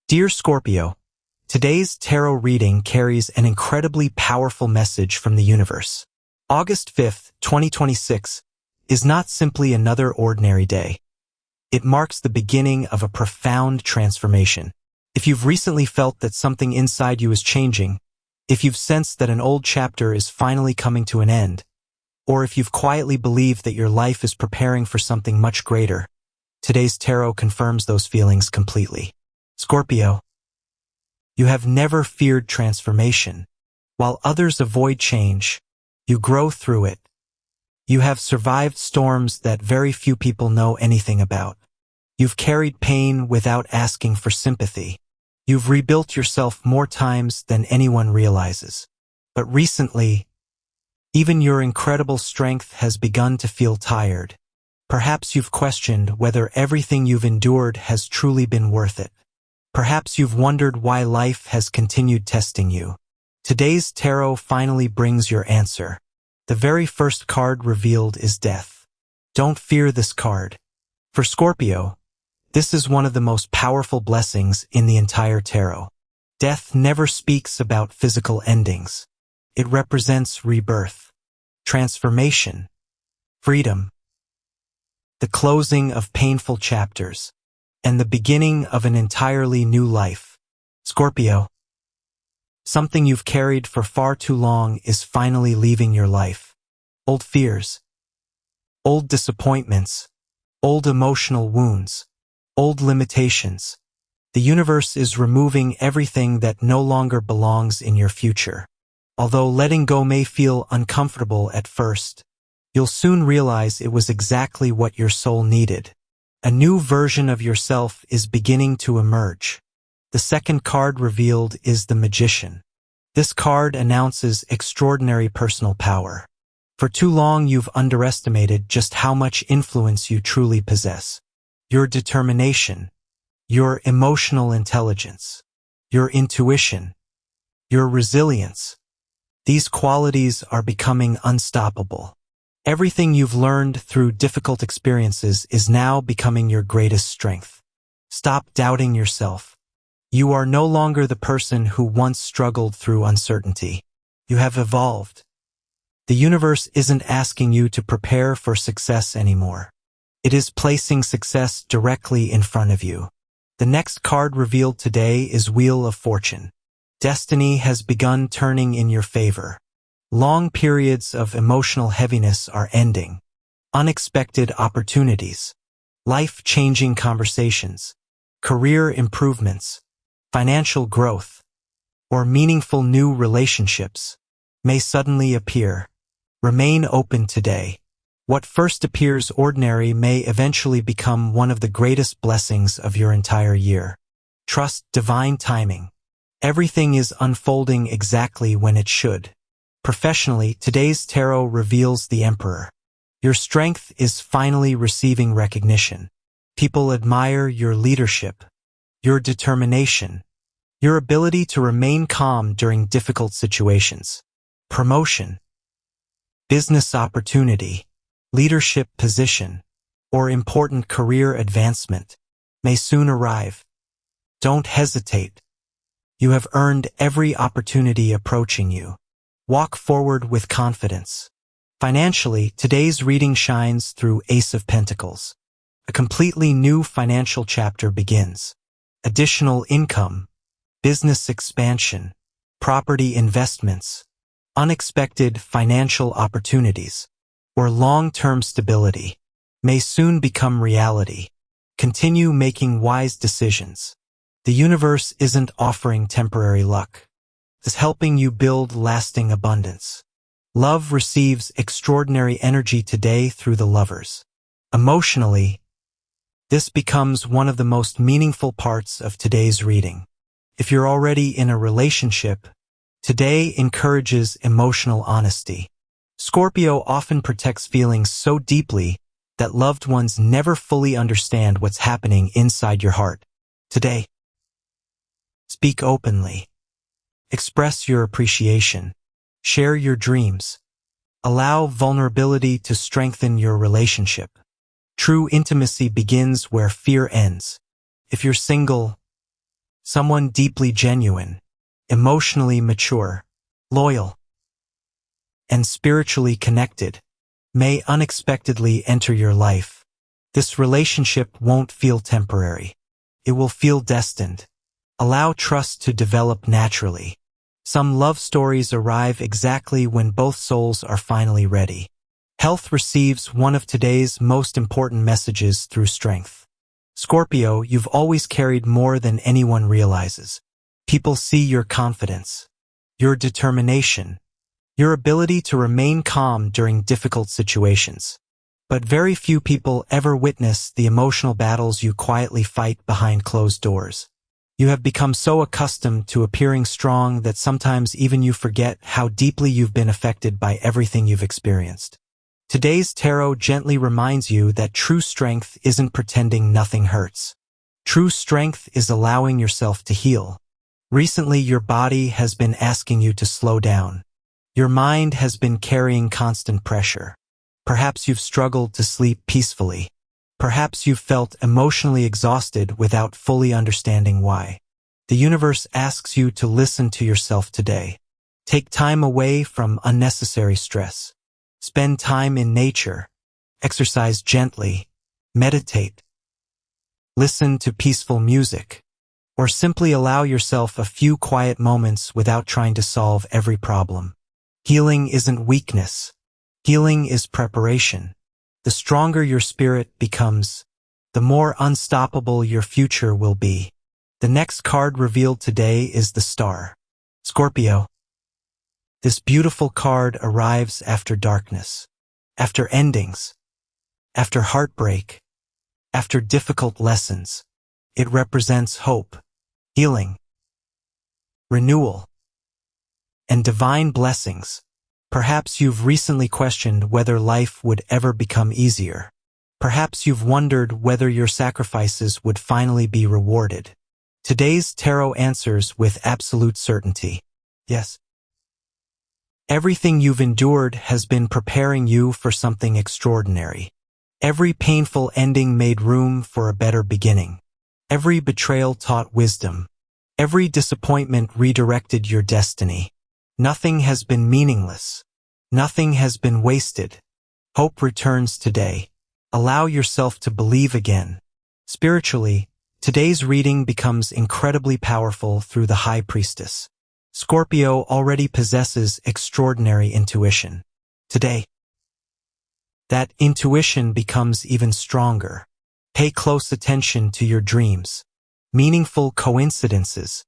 Dear Scorpio, today's tarot reading carries an incredibly powerful message from the universe. August 5th, 2026 is not simply another ordinary day. It marks the beginning of a profound transformation. If you've recently felt that something inside you is changing, if you've sensed that an old chapter is finally coming to an end, or if you've quietly believed that your life is preparing for something much greater, today's tarot confirms those feelings completely. Scorpio, you have never feared transformation. While others avoid change, you grow through it. You have survived storms that very few people know anything about. You've carried pain without asking for sympathy. You've rebuilt yourself more times than anyone realizes. But recently, even your incredible strength has begun to feel tired. Perhaps you've questioned whether everything you've endured has truly been worth it. Perhaps you've wondered why life has continued testing you. Today's tarot finally brings your answer. The very first card revealed is death. Don't fear this card. For Scorpio, this is one of the most powerful blessings in the entire tarot. Death never speaks about physical endings. It represents rebirth, transformation, freedom, the closing of painful chapters, and the beginning of an entirely new life. Scorpio, something you've carried for far too long is finally leaving your life. Old fears, old disappointments, old emotional wounds, old limitations. The universe is removing everything that no longer belongs in your future. Although letting go may feel uncomfortable at first, you'll soon realize it was exactly what your soul needed. A new version of yourself is beginning to emerge. The second card revealed is the Magician. This card announces extraordinary personal power. For too long you've underestimated just how much influence you truly possess. Your determination, your emotional intelligence, your intuition, your resilience. These qualities are becoming unstoppable. Everything you've learned through difficult experiences is now becoming your greatest strength. Stop doubting yourself. You are no longer the person who once struggled through uncertainty. You have evolved. The universe isn't asking you to prepare for success anymore. It is placing success directly in front of you. The next card revealed today is Wheel of Fortune. Destiny has begun turning in your favor. Long periods of emotional heaviness are ending. Unexpected opportunities, life-changing conversations, career improvements, financial growth, or meaningful new relationships may suddenly appear. Remain open today. What first appears ordinary may eventually become one of the greatest blessings of your entire year. Trust divine timing. Everything is unfolding exactly when it should. Professionally, today's tarot reveals the Emperor. Your strength is finally receiving recognition. People admire your leadership, your determination, your ability to remain calm during difficult situations. Promotion, business opportunity, leadership position, or important career advancement may soon arrive. Don't hesitate. You have earned every opportunity approaching you. Walk forward with confidence. Financially, today's reading shines through Ace of Pentacles. A completely new financial chapter begins. Additional income, business expansion, property investments, unexpected financial opportunities, or long-term stability may soon become reality. Continue making wise decisions. The universe isn't offering temporary luck. It's helping you build lasting abundance. Love receives extraordinary energy today through the Lovers. Emotionally, this becomes one of the most meaningful parts of today's reading. If you're already in a relationship, today encourages emotional honesty. Scorpio often protects feelings so deeply that loved ones never fully understand what's happening inside your heart. Today, speak openly. Express your appreciation. Share your dreams. Allow vulnerability to strengthen your relationship. True intimacy begins where fear ends. If you're single, Someone deeply genuine, emotionally mature, loyal, and spiritually connected may unexpectedly enter your life. This relationship won't feel temporary. It will feel destined. Allow trust to develop naturally. Some love stories arrive exactly when both souls are finally ready. Health receives one of today's most important messages through strength. Scorpio, you've always carried more than anyone realizes. People see your confidence, your determination, your ability to remain calm during difficult situations. But very few people ever witness the emotional battles you quietly fight behind closed doors. You have become so accustomed to appearing strong that sometimes even you forget how deeply you've been affected by everything you've experienced. Today's tarot gently reminds you that true strength isn't pretending nothing hurts. True strength is allowing yourself to heal. Recently, your body has been asking you to slow down. Your mind has been carrying constant pressure. Perhaps you've struggled to sleep peacefully. Perhaps you've felt emotionally exhausted without fully understanding why. The universe asks you to listen to yourself today. Take time away from unnecessary stress. Spend time in nature. Exercise gently. Meditate. Listen to peaceful music. Or simply allow yourself a few quiet moments without trying to solve every problem. Healing isn't weakness. Healing is preparation. The stronger your spirit becomes, the more unstoppable your future will be. The next card revealed today is the Star. Scorpio. This beautiful card arrives after darkness, after endings, after heartbreak, after difficult lessons. It represents hope, healing, renewal, and divine blessings. Perhaps you've recently questioned whether life would ever become easier. Perhaps you've wondered whether your sacrifices would finally be rewarded. Today's tarot answers with absolute certainty. Yes. Everything you've endured has been preparing you for something extraordinary. Every painful ending made room for a better beginning. Every betrayal taught wisdom. Every disappointment redirected your destiny. Nothing has been meaningless. Nothing has been wasted. Hope returns today. Allow yourself to believe again. Spiritually, today's reading becomes incredibly powerful through the High Priestess. Scorpio already possesses extraordinary intuition. Today, that intuition becomes even stronger. Pay close attention to your dreams, meaningful coincidences,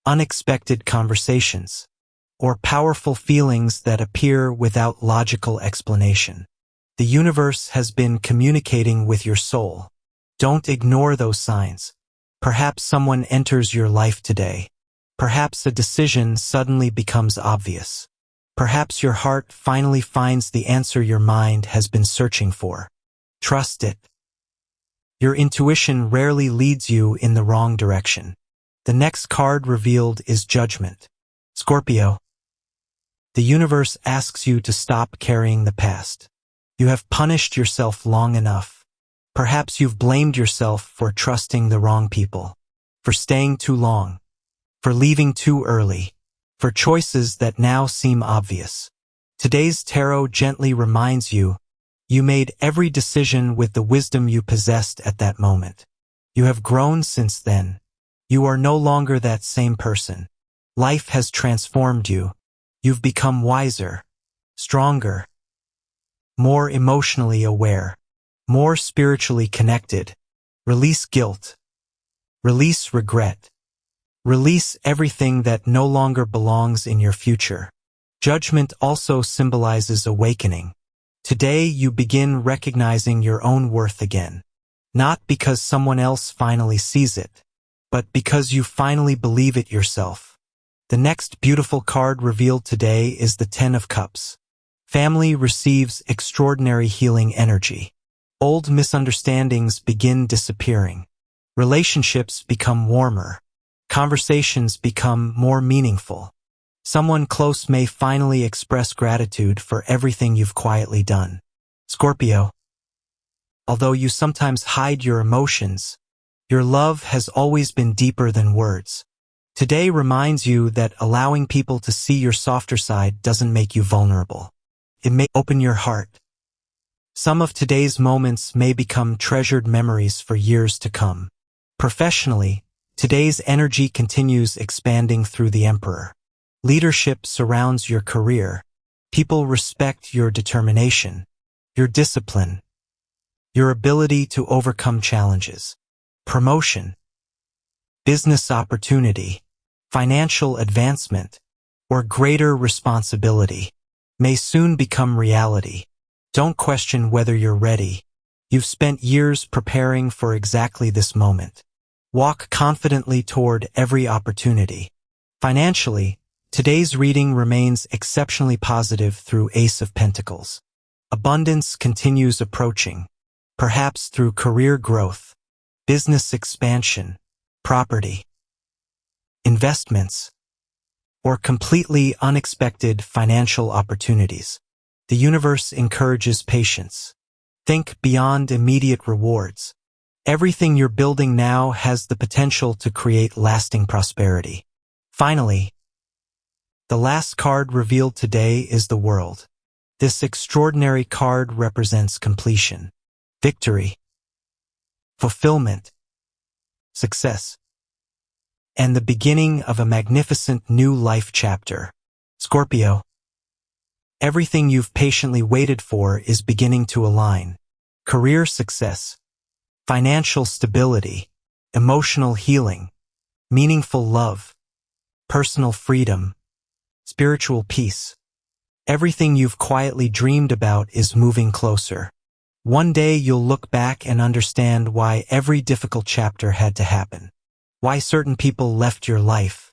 unexpected conversations, or powerful feelings that appear without logical explanation. The universe has been communicating with your soul. Don't ignore those signs. Perhaps someone enters your life today. Perhaps a decision suddenly becomes obvious. Perhaps your heart finally finds the answer your mind has been searching for. Trust it. Your intuition rarely leads you in the wrong direction. The next card revealed is Judgment. Scorpio. The universe asks you to stop carrying the past. You have punished yourself long enough. Perhaps you've blamed yourself for trusting the wrong people, for staying too long, for leaving too early, for choices that now seem obvious. Today's tarot gently reminds you, you made every decision with the wisdom you possessed at that moment. You have grown since then. You are no longer that same person. Life has transformed you. You've become wiser, stronger, more emotionally aware, more spiritually connected. Release guilt. Release regret. Release everything that no longer belongs in your future. Judgment also symbolizes awakening. Today you begin recognizing your own worth again. Not because someone else finally sees it, but because you finally believe it yourself. The next beautiful card revealed today is the Ten of Cups. Family receives extraordinary healing energy. Old misunderstandings begin disappearing. Relationships become warmer. Conversations become more meaningful. Someone close may finally express gratitude for everything you've quietly done. Scorpio. Although you sometimes hide your emotions, your love has always been deeper than words. Today reminds you that allowing people to see your softer side doesn't make you vulnerable. It may open your heart. Some of today's moments may become treasured memories for years to come. Professionally, today's energy continues expanding through the Emperor. Leadership surrounds your career. People respect your determination, your discipline, your ability to overcome challenges. Promotion, business opportunity, financial advancement, or greater responsibility may soon become reality. Don't question whether you're ready. You've spent years preparing for exactly this moment. Walk confidently toward every opportunity. Financially, today's reading remains exceptionally positive through Ace of Pentacles. Abundance continues approaching, perhaps through career growth, business expansion, property, investments, or completely unexpected financial opportunities. The universe encourages patience. Think beyond immediate rewards. Everything you're building now has the potential to create lasting prosperity. Finally, the last card revealed today is the World. This extraordinary card represents completion, victory, fulfillment, success, and the beginning of a magnificent new life chapter. Scorpio, everything you've patiently waited for is beginning to align. Career success, financial stability, emotional healing, meaningful love, personal freedom, spiritual peace. Everything you've quietly dreamed about is moving closer. One day you'll look back and understand why every difficult chapter had to happen. Why certain people left your life.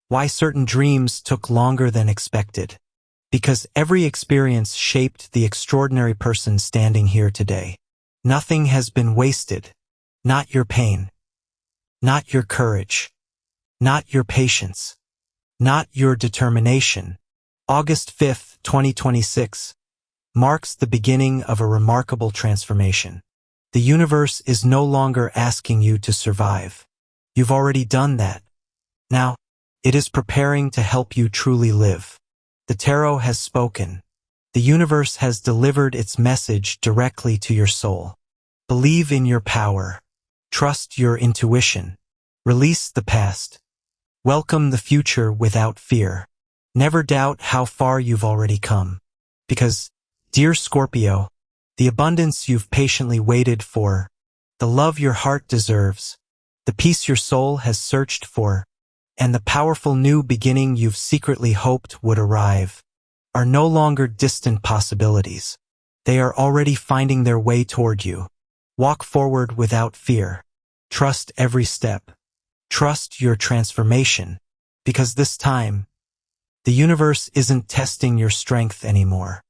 Why certain dreams took longer than expected. Because every experience shaped the extraordinary person standing here today. Nothing has been wasted. Not your pain. Not your courage. Not your patience. Not your determination. August 5th, 2026, marks the beginning of a remarkable transformation. The universe is no longer asking you to survive. You've already done that. Now, it is preparing to help you truly live. The tarot has spoken. The universe has delivered its message directly to your soul. Believe in your power. Trust your intuition. Release the past. Welcome the future without fear. Never doubt how far you've already come. Because, dear Scorpio, the abundance you've patiently waited for, the love your heart deserves, the peace your soul has searched for, and the powerful new beginning you've secretly hoped would arrive, are no longer distant possibilities. They are already finding their way toward you. Walk forward without fear. Trust every step. Trust your transformation, because this time, the universe isn't testing your strength anymore.